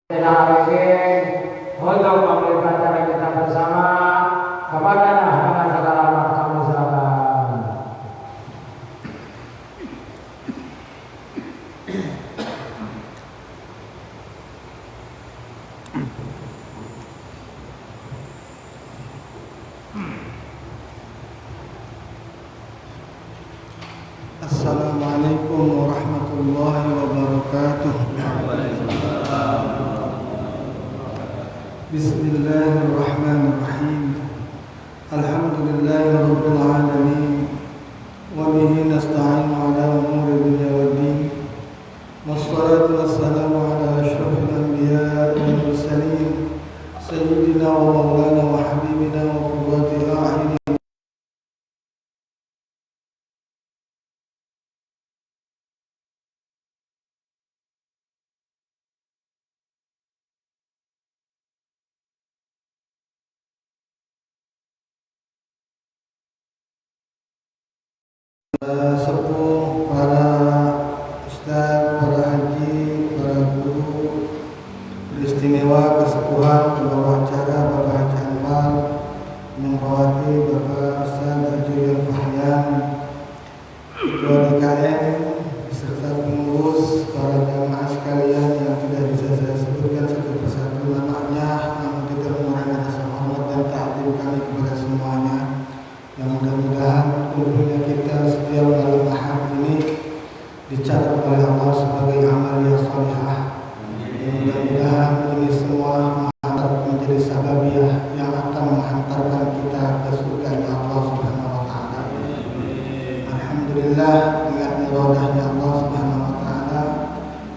Arifin untuk memberikan acara kita bersama kepada dengan segala macam usahakan. Assalamualaikum warahmatullahi wabarakatuh. Bismillahirrahmanirrahim. Alhamdulillahi rabbil alamin. Wa bihi nasta'inu ala umuri dunya waddin. Wassalatu wassalamu ala asyrafil anbiya'i wal mursalin sayyidina wa maulana wa habibina wa qurrati a'yunina sepuh, para ustaz, para haji, para guru beristimewa, kesepuhan, pembawa acara Bapak Haji Anwar, Menghormati Bapak Ustaz Haji Fahyan, Ketua DKM beserta pengurus, para jamaah sekalian yang tidak bisa saya sebutkan satu persatu namanya, namun kita mengurangi rasa hormat dan takdim kami kepada semuanya. Yang mudah-mudahan kumpulnya kita setiap malam Ahad ini dicatat oleh Allah sebagai amal yang salihah. Mudah-mudahan ini semua menjadi sababiah yang akan menghantarkan kita ke surga Allah Subhanahu wa taala. Alhamdulillah, dengan iradahnya Allah Subhanahu wa taala,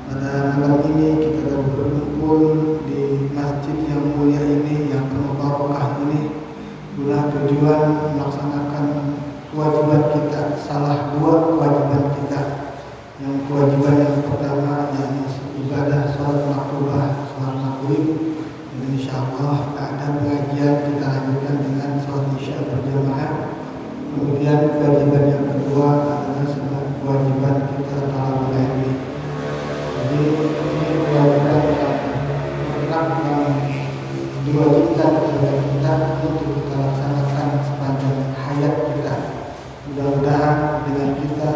pada malam ini kita dapat berkumpul di masjid yang mulia ini, yang penuh barokah ini, guna tujuan melaksanakan kewajiban kita, salah dua kewajiban kita. Yang kewajiban yang pertama yakni ibadah salat maktubah, salat maghrib, dan insyaallah ada pengajian kita lanjutkan dengan salat isya berjamaah. Kemudian kewajiban yang kedua adalah sebagai kewajiban kita talabul ilmi. Jadi ini kewajiban yang diwajibkan kepada kita untuk kita laksanakan sepanjang hayat kita. Mudah-mudahan dengan kita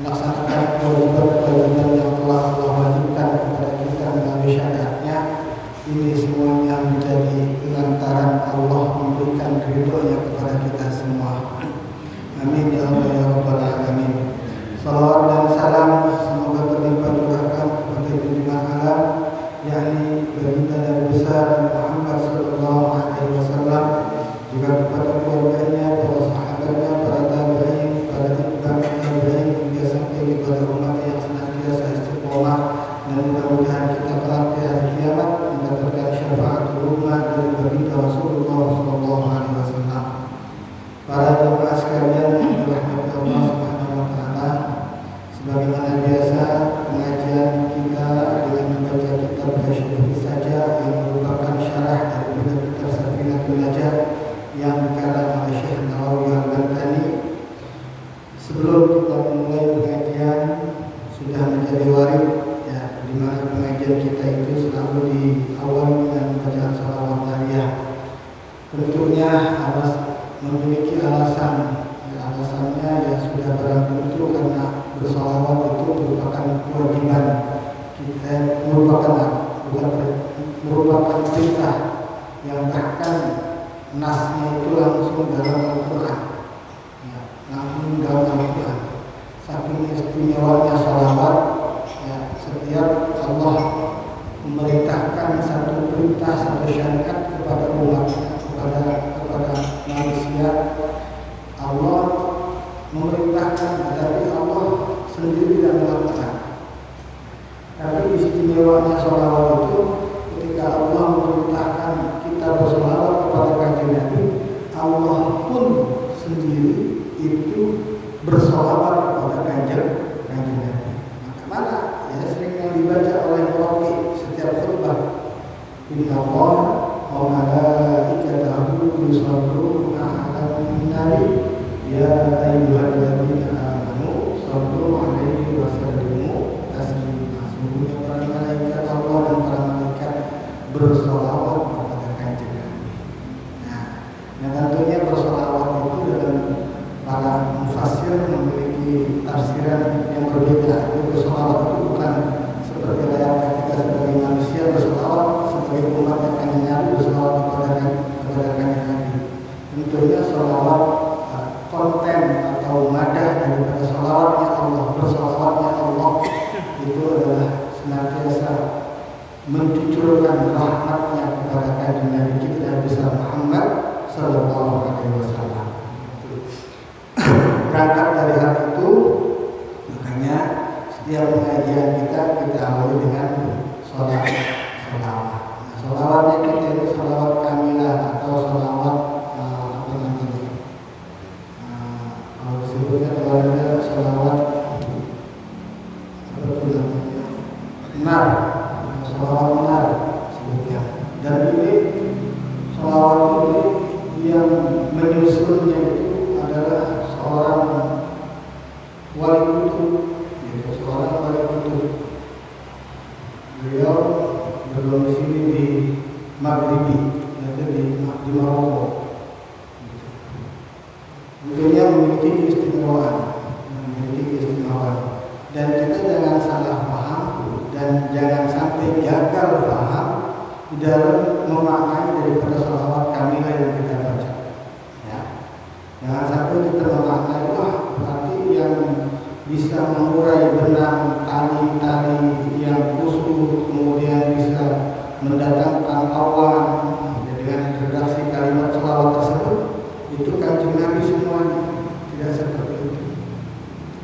melaksanakan kewajiban-kewajiban yang telah Allah wajibkan kepada kita melalui syariatnya, ini semuanya menjadi lantaran Allah memberikan ridhonya kepada kita semua. Amin ya Allah ya Rabbal alamin. Salawat dan salam semoga terlimpah curahkan kepada junjungan alam, yakni baginda Nabi besar Muhammad sallallahu alaihi wasallam, juga kepada keluarganya, para sahabatnya, para tabi'in, para tabi'in tabi'in, hingga sampai kepada umat yang senantiasa istiqomah, dan mudah-mudahan kita kelak di hari kiamat mendapatkan syafaatul ummah dari baginda Rasulullah sallallahu alaihi wasallam. Para jemaah sekalian yang dirahmati Allah Subhanahu wa taala, sebagaimana biasa pengajian kita dengan membaca kitab Hasyiah saja yang merupakan syarah daripada kitab Safinatul Najah yang dikarang oleh Syekh Nawawi Al-Bantani. Sebelum kita memulai pengajian sudah menjadi warid ya, di mana pengajian kita itu selalu diawali dengan bacaan salawat nariyah. Tentunya harus memiliki alasan. Alasannya ya sudah barang tentu karena bersalawat itu merupakan kewajiban kita, merupakan perintah yang bahkan nasnya itu langsung dalam Al-Quran ya, langsung dalam Al-Quran. Saking istimewanya salawat ya, setiap Allah memerintahkan satu perintah, satu syariat kepada umat, kepada manusia, Allah memerintahkan, tetapi Allah sendiri yang melakukan. Tapi istimewanya sholawat itu ketika Allah memerintahkan kita bersolawat kepada kanjeng Nabi, Allah pun sendiri itu bersolawat kepada kanjeng Nabi. Maka mana ya sering yang dibaca oleh Nabi setiap khutbah, Inna Allah wa malaikatahu yusholluna 'alan nabi ya ayyuhalladzina amanu shallu 'alaihi wa sallimu taslima. Sesungguhnya para malaikat Allah dan para malaikat mencucurkan rahmatnya kepada kanjeng Nabi kita besar Muhammad Sallallahu Alaihi Wasallam. Berangkat dari hal itu, makanya setiap pengajian kita awali dengan sholawat. Sholawatnya kita ini sholawat kamilah atau sholawat apa namanya? Kalau disebutnya kemarin sholawat apa itu namanya? Benar, sholawat benar sebutnya. Dan ini sholawat ini yang menyusunnya itu adalah seorang wali kutub, seorang wali kutub. Beliau berdomisili di Maghribi, yaitu di Maroko. Tentunya memiliki keistimewaan, dan kita jangan salah paham dan jangan sampai gagal paham di dalam memaknai daripada sholawat kamilah yang kita baca. Ya. Jangan sampai kita memaknai berarti yang bisa mengurai benang tali-tali yang kusut, kemudian bisa mendatangkan awan dengan redaksi kalimat sholawat tersebut, itu kanjeng Nabi semuanya, tidak seperti itu.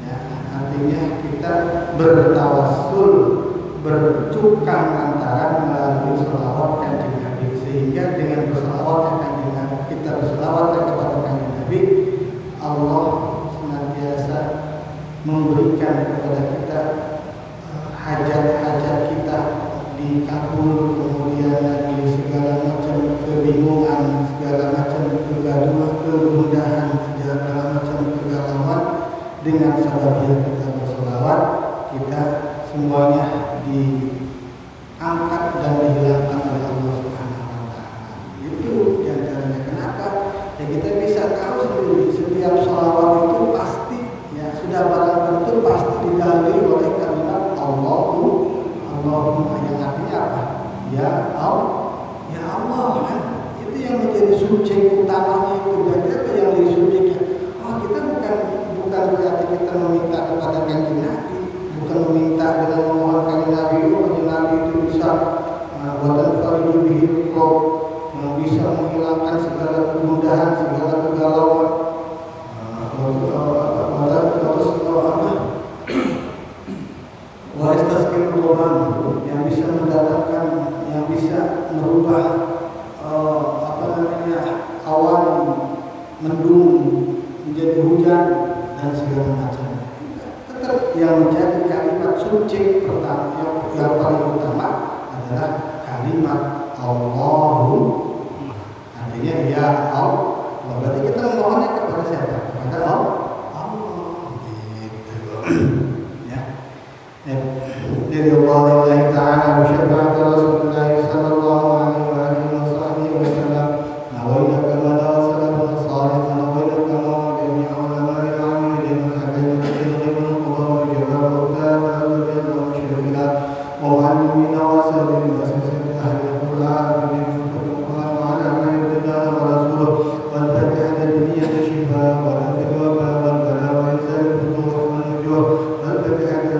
Ya, artinya kita bertawassul, bercukang antara melalui sholawat kanjeng Nabi, sehingga dengan bersolawat kanjeng Nabi, kita bersolawat kepada kanjeng Nabi, Allah senantiasa memberikan kepada kita hajat-hajat kita dikabul, kemudian lagi segala macam kebingungan, segala macam kegaduhan, kegundahan, segala macam kegalauan, dengan sababnya kita bersolawat, kita semuanya diangkat dan dihilangkan oleh Allah Subhanahu Wa Taala. Itu diantaranya kenapa? Ya kita bisa tahu sendiri setiap sholawat itu pasti sudah barang tentu pasti didahului oleh kalimat Allahumma, yang artinya apa? Ya Allah kan? Itu yang menjadi subjek utamanya itu. Berarti apa yang menjadi subjeknya? Kita bukan berarti kita meminta kepada kanjeng Nabi, bukan meminta dengan memohon kanjeng Nabi. Kanjeng Nabi itu bisa watan faridu bihil yang bisa menghilangkan segala kegundahan, segala kegalauan. Yang bisa mendatangkan, yang bisa merubah awan mendung menjadi hujan dan segala macamnya. Tetap yang menjadi kalimat subjek pertama yang paling utama adalah kalimat Allahu, artinya ya Allah. Berarti kita memohonnya kepada siapa? Kepada Allah. Dari Allah Ta'ala wa syafa'at Rasulullah sallallahu alaihi wa alihi wa sahbihi wa sallam. Nawaina kama la salafun salih, nawaina kama jami'a ulama al-'ilm dan al-hadith al-ilm wa jawab al-ta'ala wa syafina wa mu'allimina wa sabirin wa sasir ahli al-Qur'an min al-Qur'an wa ala ma yudalla wa rasuluh wal fatihah diniyat shifa wa al-fidwa wal bala wa izal al-futuh wal nujuh wal fatihah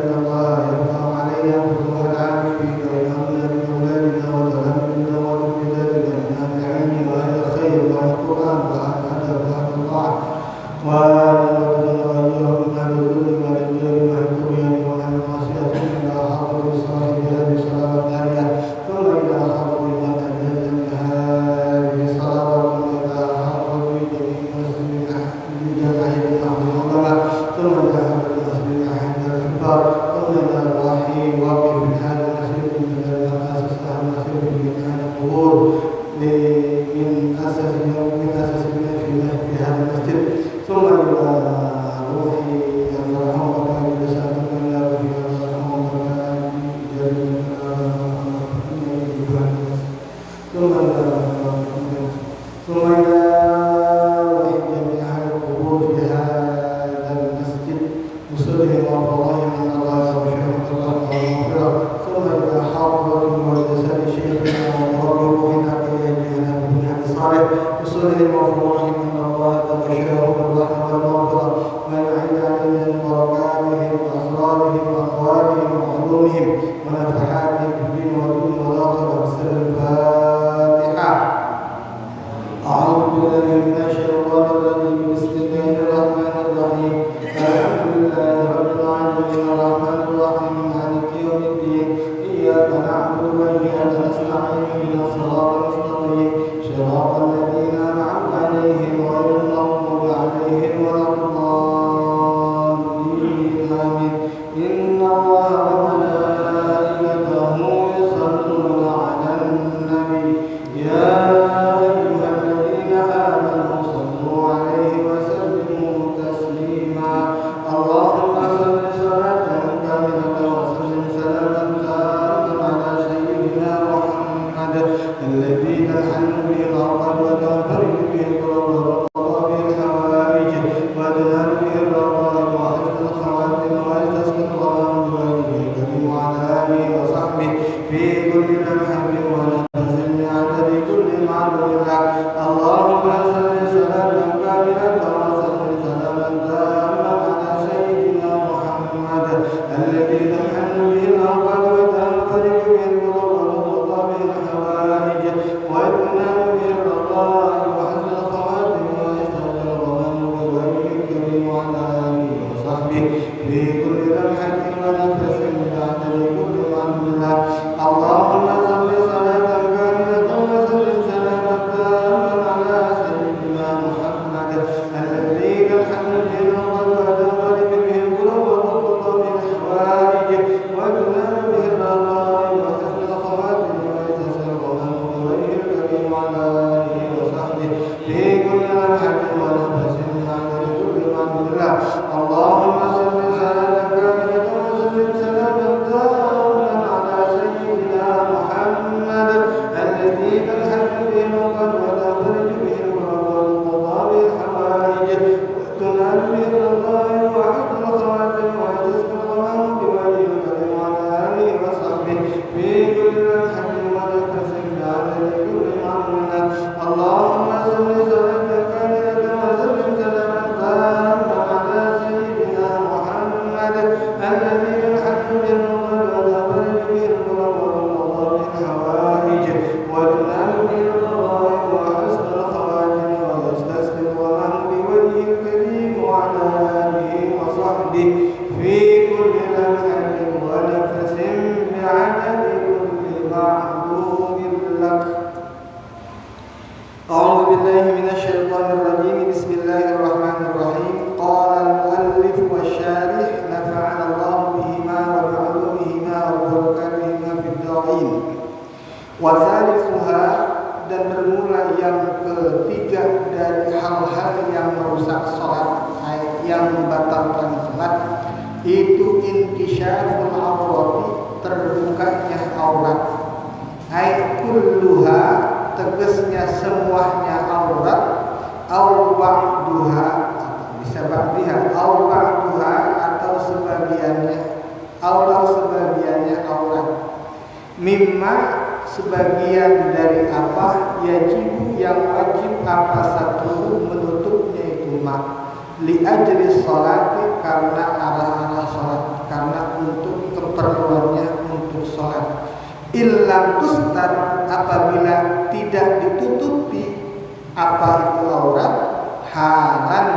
ونفحاتهم في الدين والدنيا والآخرة نستعين اهدنا الصراط المستقيم صراط الذين أنعمت عليهم غير المغضوب عليهم ولا الضالين آمين إن الله وملائكته يصلون على النبي يا أيها الذين آمنوا صلوا عليه وسلموا تسليما اللهم صل صلاة كاملة وسلم سلاما تاما على سيدنا محمد الذي تنحل به الأرض وتنفرج به القلوب وتقضى به الحوائج وتنال به الرغائب وحسن الخواتم وتسكن الغمام بوجهه الكريم وعلى آله وصحبه في كل لمحة ونفس بعدد كل معلوم لك اللهم صل صلاة كاملة وسلم سلاما تاما على سيدنا محمد الذي تنحل به الأرض وتنفرج به القلوب وتقضى به الحوائج وتنال به الرغائب وحسن الخواتم ويستغفر الغمام بوجهه الكريم وعلى آله وصحبه في كل لمحة ونفس بعدد كل معلوم لك اللهم صل صلاة كاملة وسلم سلاما تاما على سيدنا محمد الذي تنحل به الأرض وتنفرج به القلوب وتقضى به الحوائج وتنال به الرغائب وحسن الخواتم ويستغفر الغمام بوجهه الكريم وعلى آله وصحبه في كل لمحة ونفس بعدد كل معلوم لك اللهم صل صلاة كاملة وسلم سلاما تاما على سيدنا محمد الذي تنحل به الأرض وتنفرج به القلوب وتقضى به الحوائج وتنال به الرغائب وحسن الخواتم ويستسقى الغمام بوجهه الكريم وعلى آله وصحبه في كل لمحة ونفس بعدد كل معلوم لك اللهم صل صلاة كاملة وسلم سلاما تاما على سيدنا محمد الذي تنحل به الأرض وتنفرج به القلوب وتقضى به الحوائج وتنال به الرغائب وحسن الخواتم ويستسقي الغمام بوجهه الكريم وعلى آله وصحبه في كل لمحة ونفس بعدد كل معلوم لك أعوذ بالله من الشيطان الرجيم بسم الله الرحمن الرحيم قال المؤلف والشارح نفعنا الله بهما وبعلومهما وبركاتهما في الدارين وثالثها dan bermula yang ketiga dari hal-hal yang merusak sholat yang membatalkan sholat itu inkisyaful awrati terbukanya aurat kulluha tegasnya semuanya aurat au ba'duha bisa ba'diha au ba'duha atau sebagiannya aurat mimma sebagian dari apa yajib yang wajib apa satu menutupnya itu li ajli sholati karena arah-arah sholat karena untuk keperluannya untuk sholat illam tustar apabila tidak ditutupi apa itu aurat halan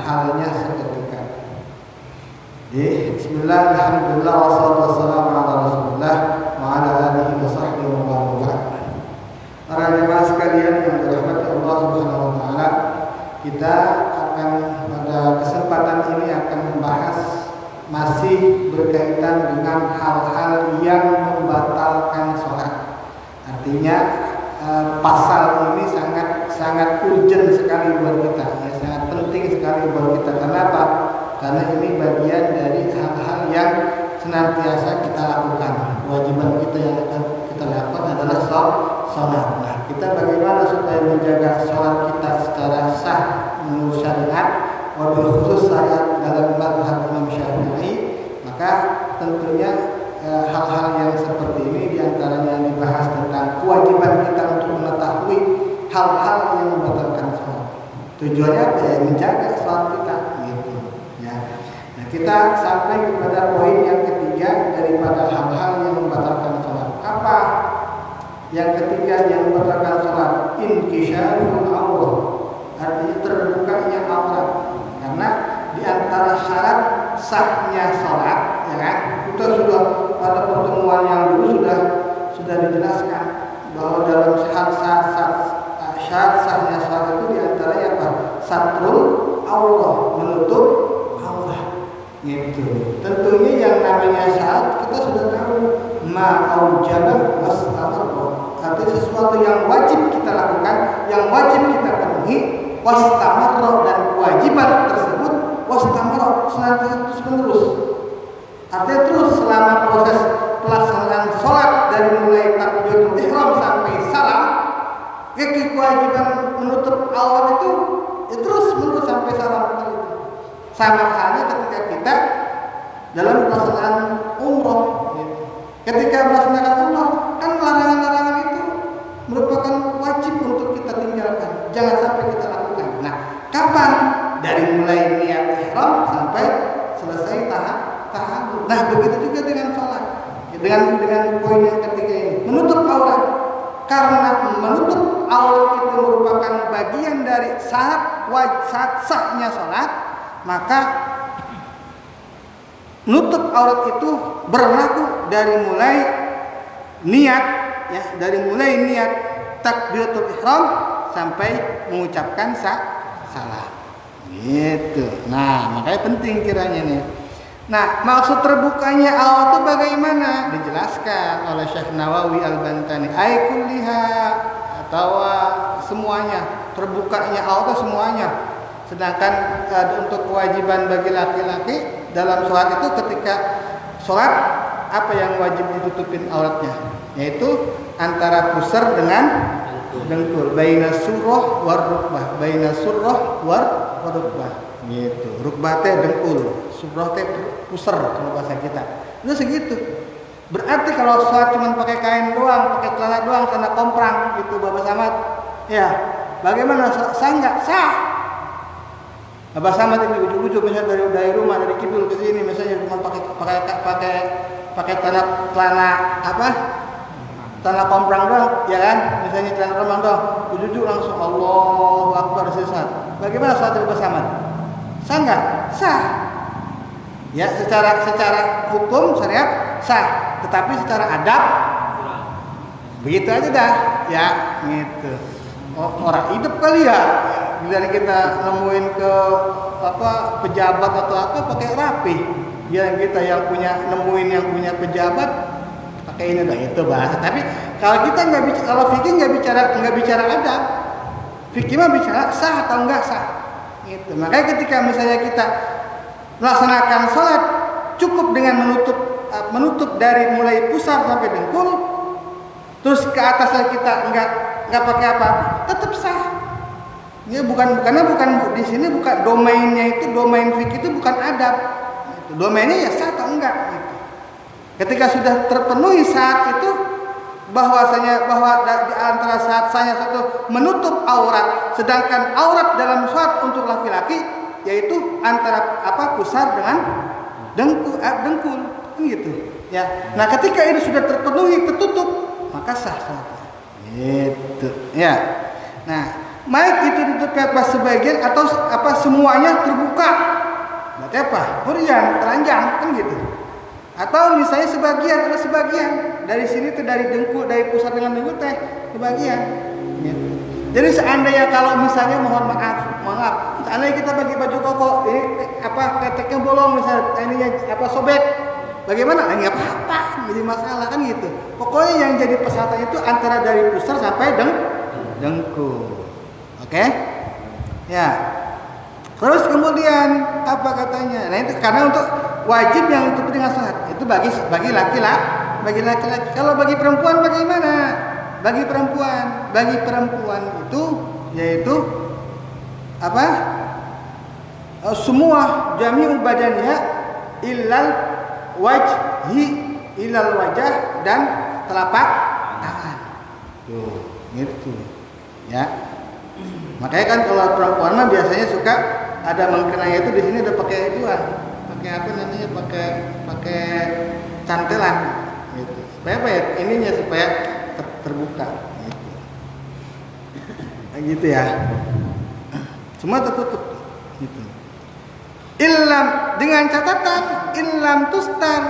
halnya seketika. Bismillah, alhamdulillah, wassalatu wassalamu ala rasulillah wa ala alihi wa sahbihi wa barakatuh. Para jemaah sekalian yang dirahmati Allah Subhanahu wa taala, kita akan pada kesempatan ini akan membahas masih berkaitan dengan hal-hal yang membatalkan sholat. Artinya pasal ini sangat urgent sekali buat kita, ya, sangat penting sekali buat kita. Kenapa? Karena ini bagian dari hal-hal yang senantiasa kita lakukan. Kewajiban kita yang akan kita lakukan adalah sholat. Nah, kita bagaimana supaya menjaga sholat kita secara sah menurut syariat, wabil khusus syariat dalam mazhab Imam Syafi'i, maka tentunya hal-hal yang seperti ini diantaranya yang dibahas tentang kewajiban kita untuk mengetahui hal-hal yang membatalkan sholat. Tujuannya apa? Ya, menjaga sholat kita, gitu. Ya. Nah, kita sampai kepada poin yang ketiga daripada hal-hal yang membatalkan sholat. Apa yang ketiga yang membatalkan sholat? Inkisyaful awrah, artinya terbukanya aurat. Karena di antara syarat sahnya sholat, ya kan? Kita sudah pada pertemuan yang dulu sudah dijelaskan satrul aurat, menutup aurat. Gitu. Tentunya yang namanya syarat kita sudah tahu ma'aujabah wastamarra. Artinya sesuatu yang wajib kita lakukan, yang wajib kita penuhi, wastamarra, dan kewajiban tersebut wastamarra, senantiasa terus menerus. Artinya terus selama proses pelaksanaan sholat dari mulai takbiratul ihram sampai salam, kewajiban menutup aurat itu ya terus menerus sampai salam. Sama halnya ketika kita dalam pelaksanaan umroh. Ketika melaksanakan umroh, kan larangan-larangan itu merupakan wajib untuk kita tinggalkan. Jangan sampai kita lakukan. Nah, kapan? Dari mulai niat ihram sampai selesai tahallul. Nah, begitu juga dengan sholat. Dengan poin yang ketiga ini, menutup aurat. Karena menutup aurat itu merupakan bagian dari syarat sahnya sholat, maka menutup aurat itu berlaku dari mulai niat, ya, dari mulai niat takbiratul ihram sampai mengucapkan salam. Gitu. Nah, makanya penting kiranya nih. Nah, maksud terbukanya aurat itu bagaimana? Dijelaskan oleh Syekh Nawawi Al-Bantani. Ai kulliha, atau semuanya. Terbukanya aurat itu semuanya. Sedangkan untuk kewajiban bagi laki-laki dalam sholat itu ketika sholat, apa yang wajib ditutupin auratnya? Yaitu antara pusar dengan dengkul. Baina surrah war rukbah. Baina surrah war rukbah. Gitu. Rukbah teh dengkul, surrah teh pusar kalau bahasa kita. Itu segitu. Berarti kalau sholat cuma pakai kain doang, pakai celana doang, celana komprang gitu Bapak Samad. Ya, bagaimana? Sah nggak? Sah. Bapak Samad ini ujung-ujung misalnya dari rumah dari kidul ke sini misalnya cuma pakai celana apa? Celana komprang doang, ya kan? Misalnya celana komprang doang, ujung-ujung langsung Allahu Akbar selesai. Bagaimana salat Bapak Samad? Sah nggak? Sah. Ya, secara hukum syariat sah, tetapi secara adab begitu aja dah, ya gitu. Orang hidup kali ya. Bila kita nemuin ke pejabat atau apa pakai rapi. Biar kita yang nemuin yang punya pejabat pakai ini dah, itu bahasa. Tapi kalau kita nggak bicara, kalau fikih nggak bicara adab. Fikih mah bicara sah atau enggak sah. Gitu. Makanya ketika misalnya kita melaksanakan sholat cukup dengan menutup dari mulai pusar sampai dengkul, terus ke atasnya kita nggak pakai apa-apa, tetap sah. Ini bukan di sini bukan domainnya, itu domain fikih itu bukan adab. Gitu. Domainnya ya sah atau enggak. Gitu. Ketika sudah terpenuhi saat itu, bahwa di antara saat sahnya satu menutup aurat, sedangkan aurat dalam sholat untuk laki-laki yaitu antara pusar dengan dengkul kan gitu ya. Nah, ketika ini sudah terpenuhi, tertutup, maka sah sholatnya. Gitu ya. Nah, baik itu ditutup sebagian atau semuanya terbuka. Berarti apa? Hurian, telanjang kan gitu. Atau misalnya ada sebagian dari sini tuh dari dengkul, dari pusat dengan dengkul teh sebagian. Gitu. Jadi seandainya kalau misalnya mohon maaf, seandainya kita bagi baju koko ini keteknya bolong misalnya, ininya sobek, bagaimana? Nggak apa-apa, jadi masalah kan gitu. Pokoknya yang jadi persyaratan itu antara dari pusar sampai dengkul. Oke? Ya. Terus kemudian apa katanya? Nah itu karena untuk wajib yang ditutup dengan sholat itu bagi laki-laki. Kalau bagi perempuan bagaimana? Bagi perempuan itu yaitu semua jami'ul badannya illal wajah dan telapak tangan. Tuh, gitu. Ya. Makanya kan kalau perempuan mah biasanya suka ada mengkenanya itu di sini udah pakai pakai cantelan gitu. Supaya supaya terbuka gitu. Gitu ya. Semua tertutup gitu. Dengan catatan illam tustar,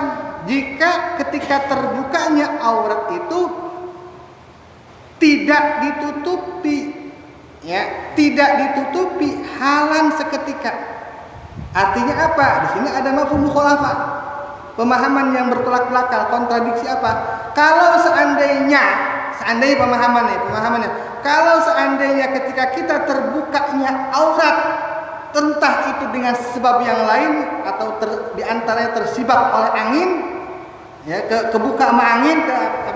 jika ketika terbukanya aurat itu tidak ditutupi halan seketika. Artinya apa? Di sini ada mafhum mukhalafah. Pemahaman yang bertolak belakang, kontradiksi apa? Kalau seandainya pemahamannya. Kalau seandainya ketika kita terbukanya aurat, entah itu dengan sebab yang lain atau diantaranya tersibak oleh angin, ya kebuka sama angin,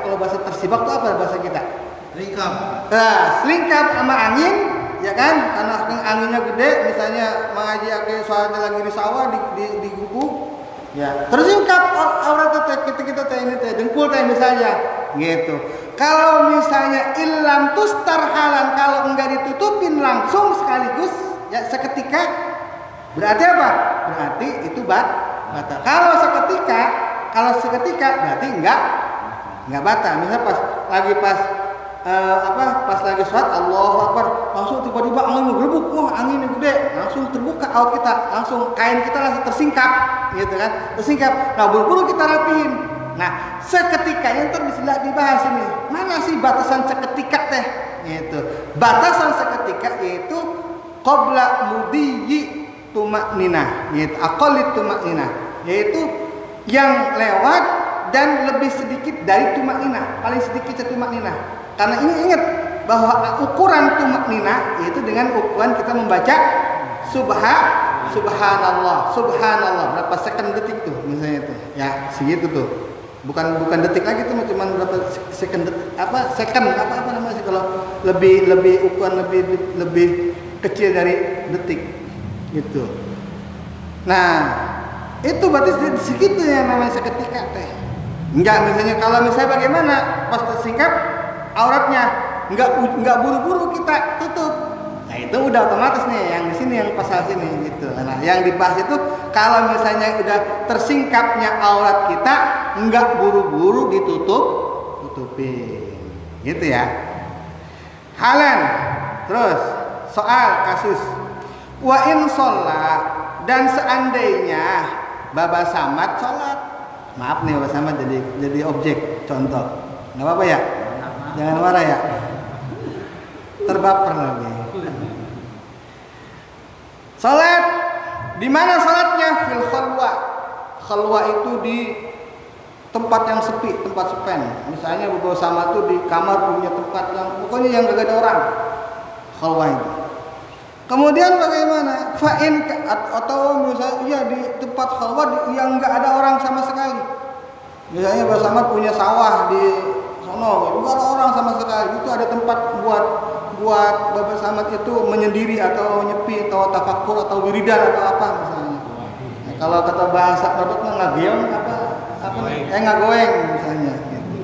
kalau bahasa tersibak itu apa bahasa kita? Selingkap. Nah, selingkap sama angin, ya kan? Karena anginnya gede, misalnya mengaji soalnya lagi di sawah di gubuk, ya tersingkap aurat kita ini dengkul misalnya, gitu. Kalau misalnya ilam tustar halan, kalau enggak ditutupin langsung sekaligus, ya seketika, berarti apa? Berarti itu batal. Kalau seketika berarti enggak batal. Misalnya pas lagi sholat Allahu Akbar, langsung tiba-tiba angin ngegelebuk, wah anginnya gede, langsung terbuka aurat kita, langsung kain kita langsung tersingkap, gitu kan? Tersingkap. Nah, buru-buru kita rapihin. Nah, seketika yang bisa dibahas ini. Mana sih batasan seketika teh? Gitu. Batasan seketika yaitu qabla mudiyyi tumakninah, yaitu aqallit tumakninah, yaitu yang lewat dan lebih sedikit dari tumakninah, paling sedikit tumakninah. Karena ini ingat bahwa ukuran tumakninah yaitu dengan ukuran kita membaca subhanallah berapa second detik tuh misalnya tuh. Ya, segitu tuh. Bukan detik lagi tuh, cuma berapa second second namanya sih kalau lebih ukuran lebih kecil dari detik gitu. Nah, itu berarti segitu yang namanya seketika teh. Misalnya bagaimana pas tersingkap auratnya enggak buru-buru kita tutup. Nah, itu udah otomatis nih yang di sini yang pasal sini gitu. Nah, yang dibahas itu kalau misalnya udah tersingkapnya aurat kita enggak buru-buru ditutupin. Gitu ya. Halan. Terus soal kasus wa in sholat, dan seandainya Baba Samad sholat. Maaf nih Baba Samad jadi objek contoh. Enggak apa-apa ya? Jangan marah ya. Terbaper lagi. Salat di mana salatnya? Fil khalwa. Khalwa itu di tempat yang sepi, tempat sepen. Misalnya Baba Samad tuh di kamar punya tempat yang pokoknya yang gak ada orang. Khalwa itu. Kemudian bagaimana? Fa'in atau misalnya di tempat khalwa yang enggak ada orang sama sekali. Misalnya Baba Samad punya sawah di sono, enggak ada orang sama sekali. Itu ada tempat buat Baba Samad itu menyendiri atau nyepi atau tafakkur atau wiridan atau apa misalnya. Nah, kalau kata bahasa Barat mah ngageong ngagoeng misalnya gitu.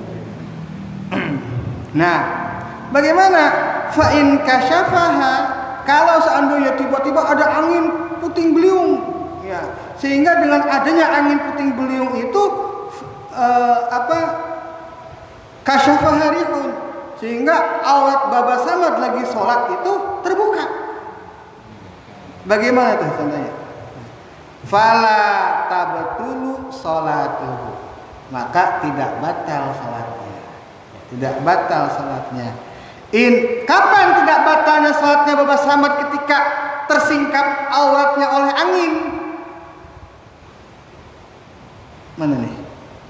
Nah, bagaimana fa in kasyafaha, kalau seandainya tiba-tiba ada angin puting beliung, ya, sehingga dengan adanya angin puting beliung itu kasyafaha rihun, sehingga aurat Baba Samad lagi sholat itu terbuka. Bagaimana tuh seandainya? Fala tabtulu sholatuhu, maka tidak batal salatnya. Tidak batal salatnya. Kapan tidak batalnya salatnya Baba Samad? Ketika tersingkap auratnya oleh angin. Mana nih?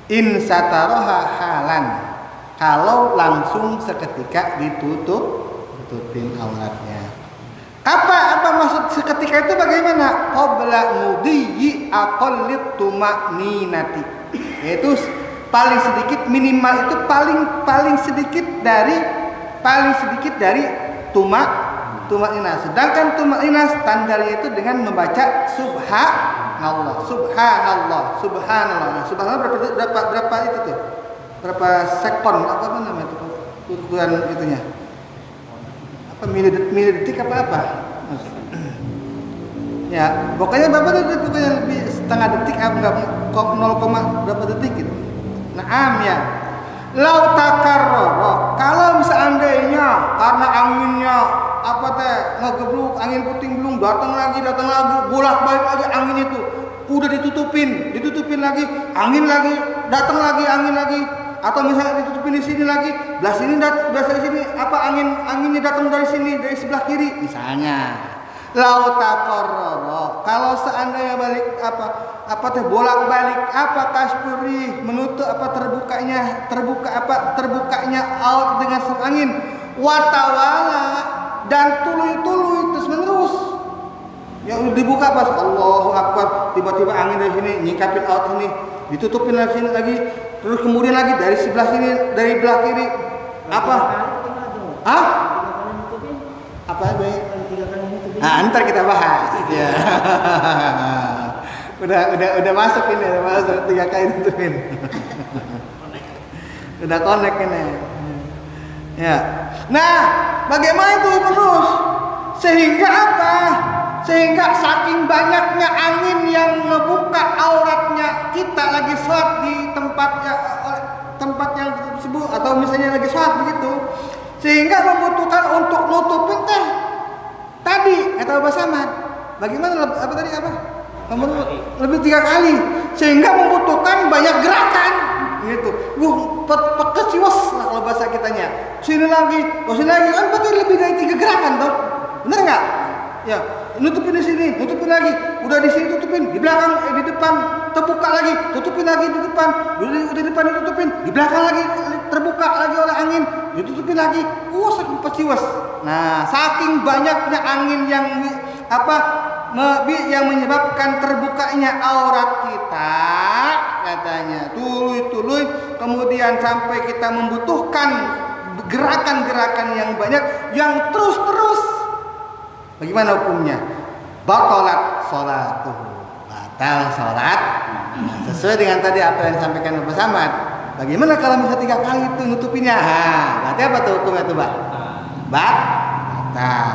In sataroha halan, kalau langsung seketika ditutupin auratnya. Apa maksud seketika itu bagaimana? Qabla mudiyyi aqallit tumakninati, yaitu paling sedikit, minimal itu paling sedikit dari tumakninah. Sedangkan tumakninah standarnya itu dengan membaca subhanallah. Nah, subhanallah berapa itu tuh? Berapa sekon apa namanya itu ukuran itunya? Apa milidetik apa? Ya, pokoknya berapa detik, pokoknya lebih setengah detik enggak 0, berapa detik gitu. Naam ya. Lau takarrara, kalau seandainya karena anginnya ngegebluk, angin puting beliung datang lagi, bolak-balik lagi angin itu udah ditutupin lagi, angin lagi, datang lagi angin lagi, atau misalnya ditutupin di sini lagi, belah sini anginnya datang dari sini, dari sebelah kiri misalnya. Lau taqarrara, kalau seandainya balik bolak-balik kasburi menutup terbukanya aut dengan serangan angin, watawala dan tuluy-tuluy terus menerus. Yang dibuka pas Allahu Akbar, tiba-tiba angin dari sini nyingkapin aut sini, ditutupin lagi sini lagi, terus kemudian lagi dari sebelah sini, dari belah kiri. Apa? Hah? Apa baik? Ntar kita bahas. Ya. udah masuk ini, udah masuk 3 kali tutupin. Udah connect ini. Ya. Nah, bagaimana itu terus? Sehingga apa? Sehingga saking banyaknya angin yang ngebuka auratnya kita lagi sholat di tempat yang tersebut atau misalnya lagi sholat begitu, sehingga membutuhkan untuk nutupin tadi kata Bapak Samad. Bagaimana lebih 3 kali sehingga membutuhkan banyak gerakan gitu. Pekesiwas lah kalau bahasa kitanya. Sini lagi kan berarti lebih dari 3 gerakan toh. Benar enggak? Ya, nutupin di sini, nutupin lagi. Udah di sini tutupin, di belakang di depan terbuka lagi, tutupin lagi di depan. Udah di depan ditutupin, di belakang lagi terbuka lagi oleh angin, ditutupin lagi. Saking peciwas. Nah, saking banyaknya angin yang menyebabkan terbukanya aurat kita katanya tuluy-tuluy, kemudian sampai kita membutuhkan gerakan-gerakan yang banyak yang terus-terus. Bagaimana hukumnya? Batalat sholatuhu, batal sholat. Sesuai dengan tadi apa yang disampaikan Bapak Samad. Bagaimana kalau misalnya 3 kali itu nutupinnya? Berarti apa tuh hukumnya tuh, Pak? Batal.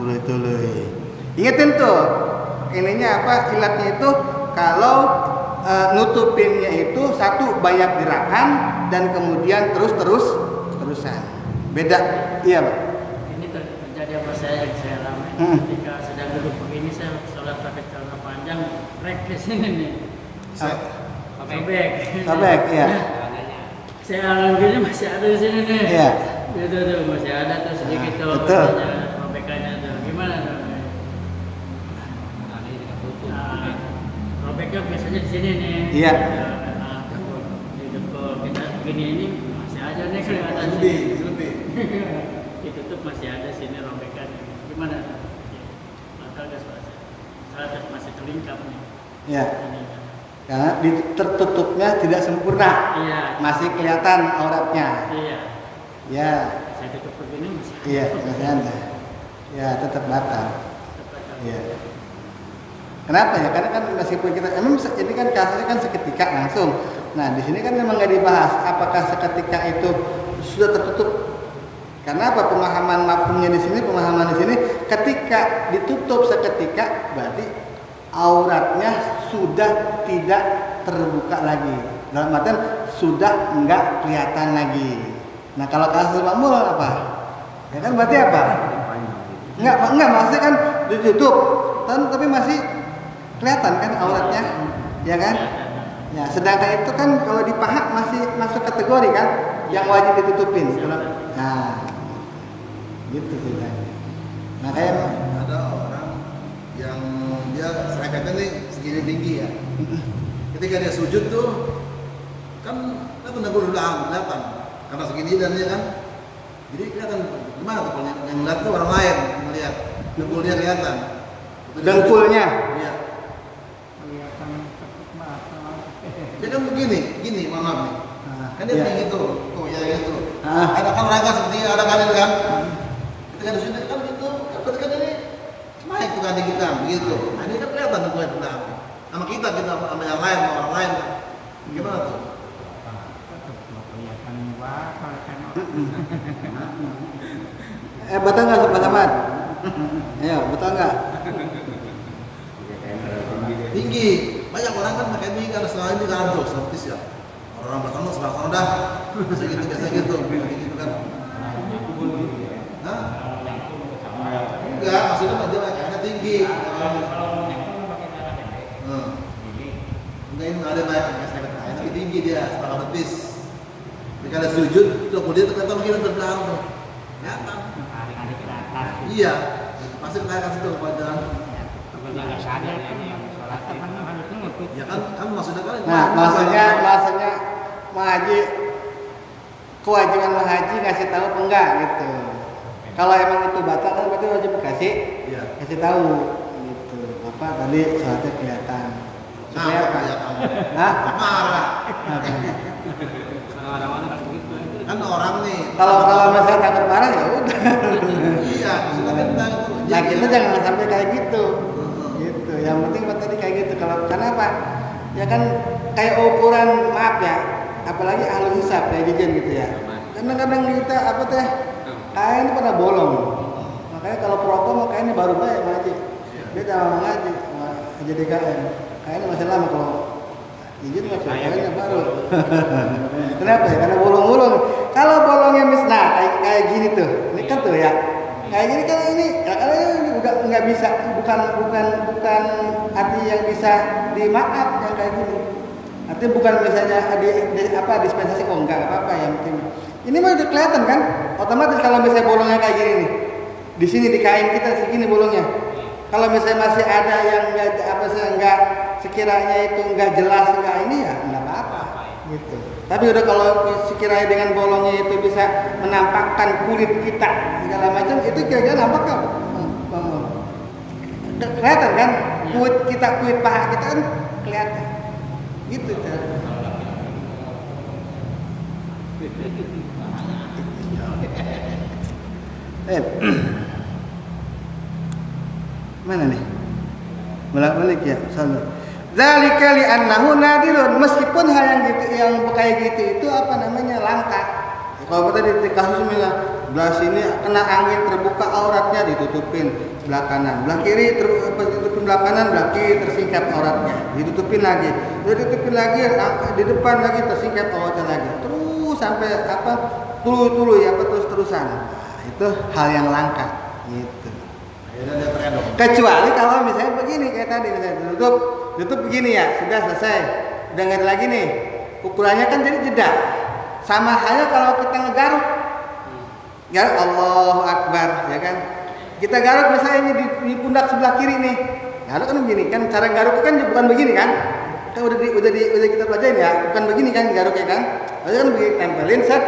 Tuluy-tuluy. Ingetin tuh, ininya ilatnya itu kalau nutupinnya itu satu banyak gerakan dan kemudian terusan. Beda, iya Pak. Ini terjadi apa saya yang saya alami ketika sedang duduk begini, saya sholat pakai celana panjang, rek ke sini nih. Sobek, iya. Saya alami gini masih ada di sini nih. Iya. Itu masih ada tuh sedikit tuh. Betul. Robekannya tuh. Gimana tuh? Robeknya biasanya di sini nih. Iya. Di dengkul kita begini ini masih ada nih kelihatan. Lebih. Ditutup masih ada sini robekannya. Gimana? Atau ada suara masih terlingkap nih. Iya. Karena tertutupnya tidak sempurna. Iya. Masih kelihatan auratnya. Iya. Ya. Saya tutup begini masih. Iya, masih ada. Ya, tetap batal. Iya. Kenapa ya? Karena kan meskipun kita ini kan kasusnya kan seketika langsung. Nah, di sini kan memang nggak dibahas apakah seketika itu sudah tertutup. Karena apa? Pemahaman mafhumnya di sini, ketika ditutup seketika berarti auratnya sudah tidak terbuka lagi. Dalam artian sudah enggak kelihatan lagi. Nah, kalau kasus makmul apa? Ya kan berarti apa? Enggak maksudnya kan ditutup, tapi masih kelihatan kan auratnya, ya kan? Ya, sedangkan itu kan kalau di paha masih masuk kategori kan yang wajib ditutupin. Nah, gitu ceritanya. Nah, kayak ada orang yang dia seragamnya nih segini tinggi ya. Ketika dia sujud tuh kan dengkul udah kelihatan karena segini dan dia kan. Jadi kelihatan gimana tuh kalau yang ngeliat tuh orang lain melihat dengkulnya kelihatan. dengkulnya. Iya. Dia kan gini, maaf nih. Kan dia kayak gitu, tuh ya gitu. Ada kan raga seperti ada kalian kan. Ketika di sini kan gitu, ketika ini naik tuh kaki kita begitu. Nah ini kan kelihatan tuh kulit kita. Sama kita sama yang lain, sama orang lain. Gimana tuh? Betul nggak Sobat Samad? Ayo, betul nggak? Tinggi. Banyak orang kan pakai tinggi karena selama ini kan tuh servis ya. Orang belakang sebelah dah. Biasa gitu. Gitu kan. Hah? Enggak, maksudnya dia kayaknya tinggi. Enggak ini ada naik tapi tinggi dia, setengah betis. Ketika ada sujud, kemudian ternyata mungkin terbelakang tuh. Kelihatan. Iya. masih kelayakan situ pada Apabila nggak sadar ini yang sholat harus nutut. ya kan maksudnya kan Nah, maksudnya mau haji, kewajiban mau haji ngasih tahu apa enggak gitu. Kalau emang itu batal kan berarti wajib kasih iya. kasih tahu gitu. Apa tadi sholatnya kelihatan. Supaya apa? Ya kamu Hah? marah Orang-orang kan begitu. kan orang nih. Kalau misalnya takut marah ya udah. Iya, maksudnya kan itu. Nah kita jangan sampai kayak gitu. Gitu. Yang penting tadi kayak gitu. Kalau kenapa? Ya kan kayak ukuran maaf ya. Apalagi ahli hisab kayak jajan gitu ya. Kadang-kadang kita apa teh kain pada bolong. Makanya kalau perokok mah kainnya baru baik ngaji. Beda sama ngaji. Jadi kainnya masih lama kalau jajan mah kainnya baru. Kenapa ya? Karena bolong-bolong. Kalau bolongnya kayak gini tuh. Ini kan tuh ya. Kayak gini kan ini ya karena ini nggak bisa bukan arti yang bisa dimaaf yang kayak gini. Artinya bukan misalnya dispensasi enggak apa-apa yang penting. Ini mah udah kelihatan kan? Otomatis kalau misalnya bolongnya kayak gini nih. Di sini di kain kita segini bolongnya. Kalau misalnya masih ada yang enggak sekiranya itu enggak jelas enggak ini ya enggak apa-apa gitu. Tapi udah kalau sekiranya dengan bolongnya itu bisa menampakkan kulit kita segala macam itu kira-kira nampak kan? Kelihatan kan? Kulit paha kita kan kelihatan. Gitu cara. Mana nih? Balik ya, salah. Zalika li annahu nadirun, meskipun hal yang gitu yang kayak gitu itu apa namanya langka. Kalau tadi di kasus belah sini kena angin terbuka auratnya ditutupin sebelah kanan, belah kiri ditutupin belah kanan, belah kiri tersingkap auratnya, ditutupin lagi di depan lagi tersingkap auratnya lagi, terus sampai tulu ya terus-terusan. Nah, itu hal yang langka gitu. Kecuali kalau misalnya begini kayak tadi misalnya tutup begini ya sudah selesai, udah nggak ada lagi nih ukurannya kan jadi jeda. Sama halnya kalau kita ngegaruk, ya Allahu Akbar ya kan, kita garuk misalnya ini di pundak sebelah kiri nih, garuk kan begini kan, cara garuk kan bukan begini kan udah kita pelajarin ya, bukan begini kan garuknya kan, lalu kan begini tempelin set,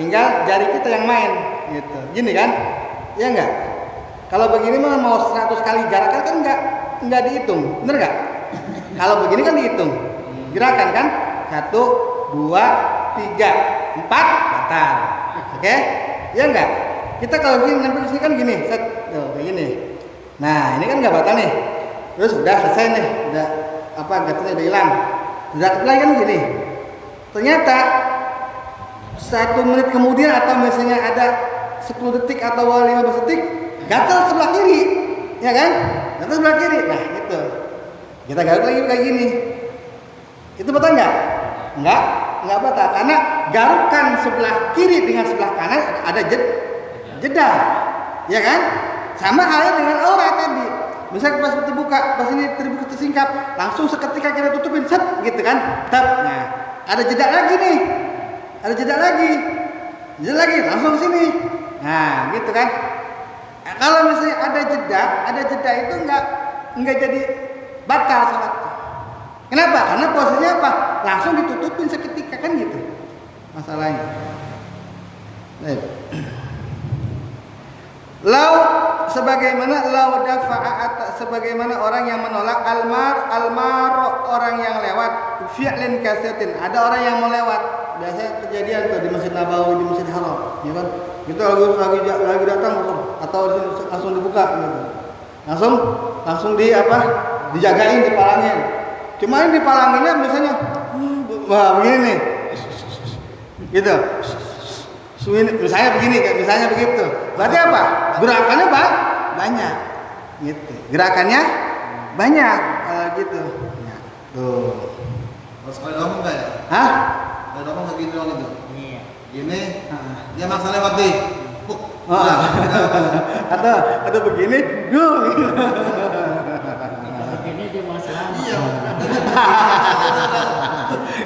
tinggal jari kita yang main gitu, gini kan, ya enggak? Kalau begini mah mau 100 kali gerakan kan enggak dihitung, bener nggak? Kalau begini kan dihitung, gerakan kan, 1, 2, 3, 4 batal, oke? Ya enggak? Kita kalau gini nempel sini kan gini, set, tuh kayak gini. Nah ini kan nggak batal nih, terus udah selesai nih, udah gatalnya udah hilang, udah lagi kan gini. Ternyata 1 menit kemudian atau misalnya ada 10 detik atau 15 detik gatal sebelah kiri, ya kan? Gatal sebelah kiri. Nah, itu. Kita garuk lagi kayak gini. Itu betul nggak? Nggak batal karena garukan sebelah kiri dengan sebelah kanan ada jeda. Ya kan? Sama halnya dengan aurat tadi. Misalnya pas terbuka, pas ini terbuka tersingkap, langsung seketika kita tutupin set gitu kan? Tap. Nah, ada jeda lagi nih. Ada jeda lagi. Jeda lagi langsung ke sini. Nah, gitu kan? Nah, kalau misalnya ada jeda itu enggak jadi batal salat. Kenapa? Karena posisinya apa? Langsung ditutupin seketika kan gitu. Masalahnya. Baik. Sebagaimana orang yang menolak almar orang yang lewat fi'lin kasiatin. Ada orang yang mau lewat. Biasanya kejadian tuh di Masjid Nabawi, di Masjid Haram, ya kan? Kita lagi datang atau langsung dibuka gitu. Langsung dijagain, dipalangin. Cuma ini dipalanginnya misalnya wah begini nih. Gitu. Misalnya begini, misalnya begitu. Berarti apa? Gerakannya banyak. Gitu. Gerakannya banyak gitu. Ya. Tuh. Terus kalau ngomong enggak ya? Hah? Kalau ngomong begini doang itu. Iya. Gini, dia maksa lewat nih. Atau begini, Ini dia mau selamat. Iya.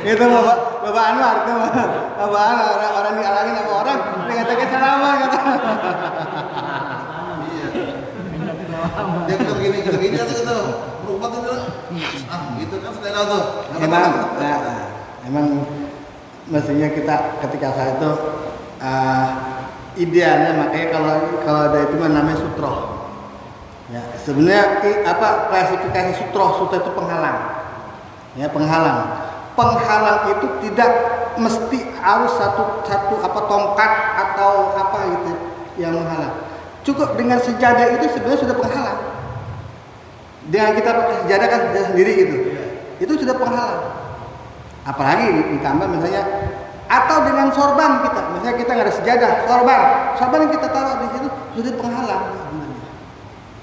itu Bapak Anwar itu Bapak Anwar orang dialangin sama orang dengan tegak selama kata. Iya. Gitu kan sudah tuh. Emang mestinya kita ketika saat itu idealnya, makanya kalau ada itu namanya sutro. Ya, sebenarnya klasifikasi sutro itu penghalang. Ya, penghalang itu tidak mesti harus satu tongkat atau apa gitu yang menghalang. Cukup dengan sejadah itu sebenarnya sudah penghalang. Dengan kita pakai sejadah kan sendiri gitu, itu sudah penghalang. Apalagi ditambah misalnya atau dengan sorban misalnya kita nggak ada sejadah, sorban yang kita taruh di situ sudah penghalang.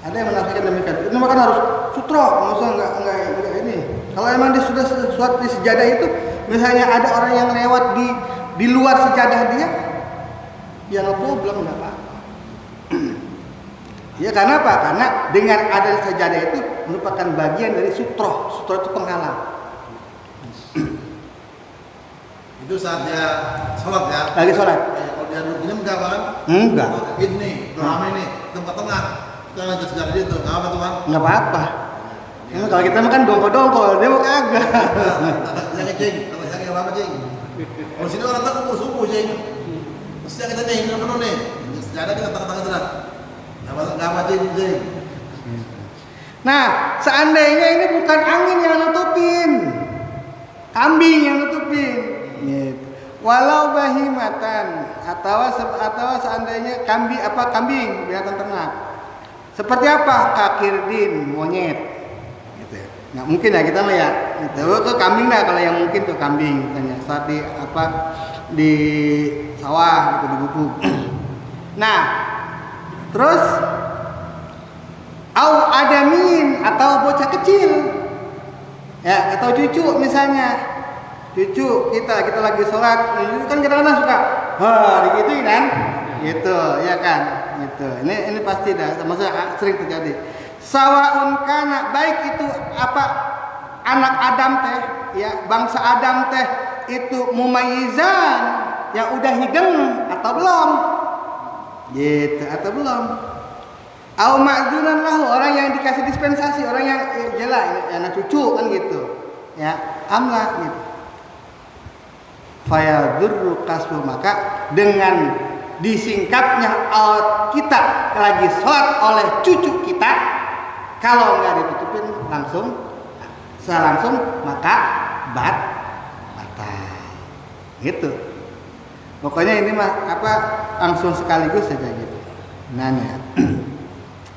Ada yang menafsirkan demikian. Itu maka harus sutro, maksudnya enggak ini. Kalau emang dia sudah sesuatu di sejadah itu, misalnya ada orang yang lewat di luar sejadah dia, ya no problem, nggak apa-apa. Ya karena apa? Karena dengan ada sejadah itu merupakan bagian dari sutro. Sutro itu penghalang. Itu saat dia sholat ya? Lagi sholat. Kalau dia duduk ini enggak kan? Enggak. Ini, ramai nih, tempat tengah. Kita lanjut sejarah itu, enggak apa tuh Bang? Enggak apa-apa. Ini kalau kita makan dongkol-dongkol, dia mau kagak. Jangan cing, kalau saya apa cing? Kalau sini orang tak subuh cing. Mesti kita nih, kita penuh nih. Sejarah kita tangan-tangan sudah. Enggak apa cing. Nah, seandainya ini bukan angin yang nutupin, kambing yang nutupin, gitu. Walau bahimatan atau seandainya kambing binatang ternak, seperti apa? Kakirdin, monyet, gitu. Nggak mungkin ya kita mah ya, gitu. Itu kambing lah kalau yang mungkin tuh kambing, misalnya saat di sawah gitu, di gubuk. Nah, terus au adamin atau bocah kecil, ya, atau cucu misalnya, cucu kita lagi sholat, itu kan kadang-kadang suka, digituin kan, gitu, ya kan, gitu. Ini pasti dah, maksudnya sering terjadi. Sawaun kana, baik itu anak Adam teh, ya, bangsa Adam teh itu mumayyizan, yang udah hidung atau belum, gitu, atau belum. Au ma'dunan lahu, orang yang dikasih dispensasi, orang yang jelas anak cucu kan gitu. Ya, amla gitu. Fayadurru kasbu, maka dengan disingkapnya kita lagi sholat oleh cucu kita, kalau nggak ditutupin langsung maka batal. Gitu. Pokoknya ini mah langsung sekaligus saja gitu. Nanya.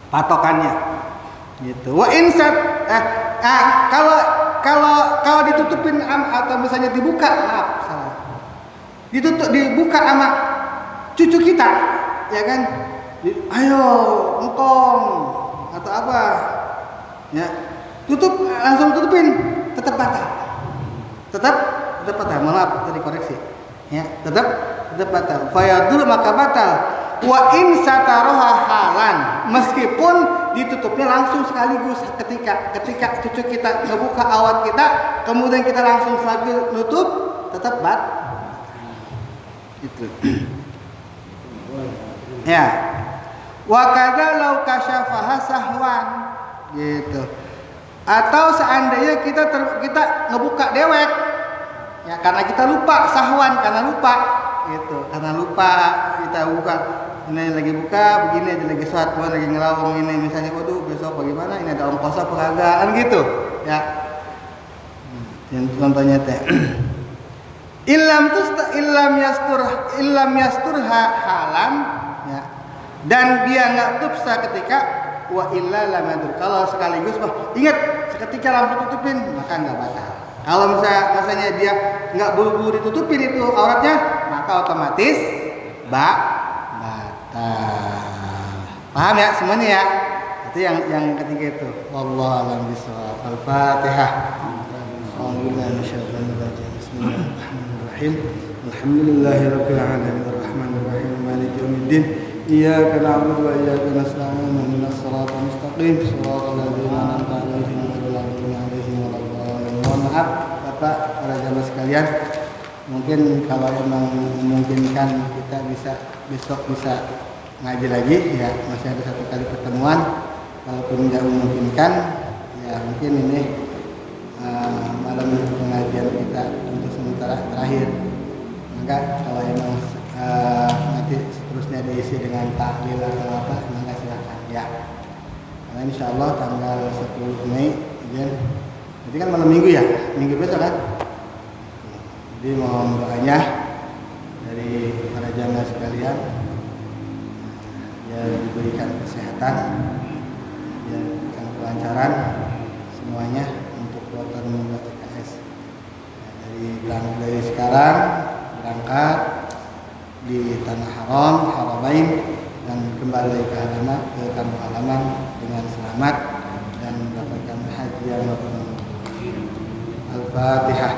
Patokannya gitu. Wa insat kalau ditutupin atau misalnya dibuka, maaf salah. Dibuka sama cucu kita, ya kan? Ayo, engkong atau apa? Ya. Langsung tutupin, tetap batal. Tetap batal. Maaf, tadi koreksi. Ya, tetap batal. Fayadur maka batal. Wa in sataroha halan, meskipun ditutupnya langsung sekaligus ketika cucu kita ngebuka awat kita, kemudian kita langsung sekaligus nutup, tetap batal. Itu. Ya. Wa kadza law kasyafaha sahwan, gitu. Atau seandainya kita ngebuka dewek, ya karena kita lupa, sahwan karena lupa, gitu. Karena lupa kita buka. Ini lagi buka begini aja, lagi sholat, lagi ngelawang ini misalnya, waduh besok bagaimana, ini ada ongkosnya peragaan gitu ya. Yang contohnya teh illam yasturha halan, ya, dan dia nggak tutup ketika wa illa lam yadur, kalau sekaligus ingat seketika langsung tutupin maka nggak batal. Kalau misalnya dia nggak buru-buru ditutupin itu auratnya, maka otomatis batal. Paham ya semuanya ya? Itu yang ketiga itu. Wallahu a'lam bishawab. Al-Fatihah. Bismillahirrahmanirrahim. Alhamdulillahirabbil alamin arrahmanir rahim maliki yaumiddin. Iyyaka na'budu wa iyyaka nasta'in ihdinas siratal mustaqim siratal ladzina an'amta 'alaihim ghairil maghdubi 'alaihim waladdallin. Mohon maaf Bapak, para jamaah sekalian. Mungkin kalau memang memungkinkan kita besok bisa ngaji lagi ya, masih ada satu kali pertemuan. Kalaupun tidak memungkinkan ya mungkin ini malam pengajian kita untuk sementara terakhir. Maka kalau emang nanti seterusnya diisi dengan tahlil atau apa, maka silakan ya. Karena insya Allah tanggal 10 Mei, jadi kan malam minggu ya, minggu besok kan. Jadi mohon doanya dari para jamaah sekalian, ya diberikan kesehatan, ya diberikan kelancaran semuanya untuk kuota 16 TKS. Dari sekarang berangkat di tanah haram, haramain, dan kembali ke kampung halaman dengan selamat dan mendapatkan haji yang mabrur. Al-Fatihah.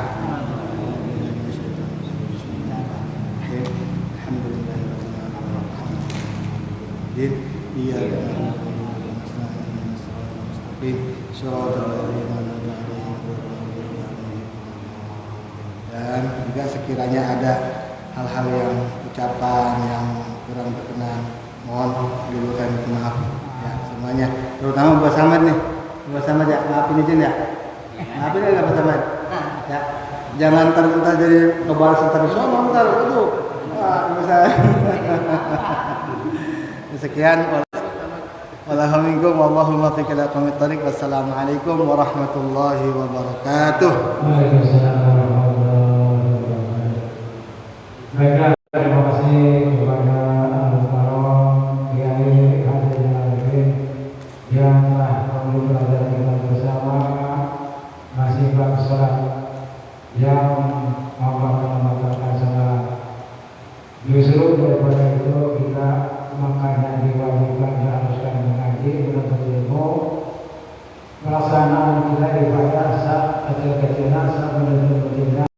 Dan juga sekiranya ada hal-hal yang ucapan yang kurang berkenan, mohon diberikan maaf ya semuanya, terutama buat Samad nih, buat Samad ya, maafin izin ya, maafin ya buat Samad ya, jangan ntar jadi kebalasan terus, ntar itu bisa. Sekian, wallahumma muwaffiq ila aqwamit thoriq. Wassalamualaikum warahmatullahi wabarakatuh. Baiklah, terima kasih kepada Al-Mukarram Kiai Haji Jalaladdin yang telah memberi pelajaran kita bersama masih bab sholat yang Allah membatalkan sholat. Justru daripada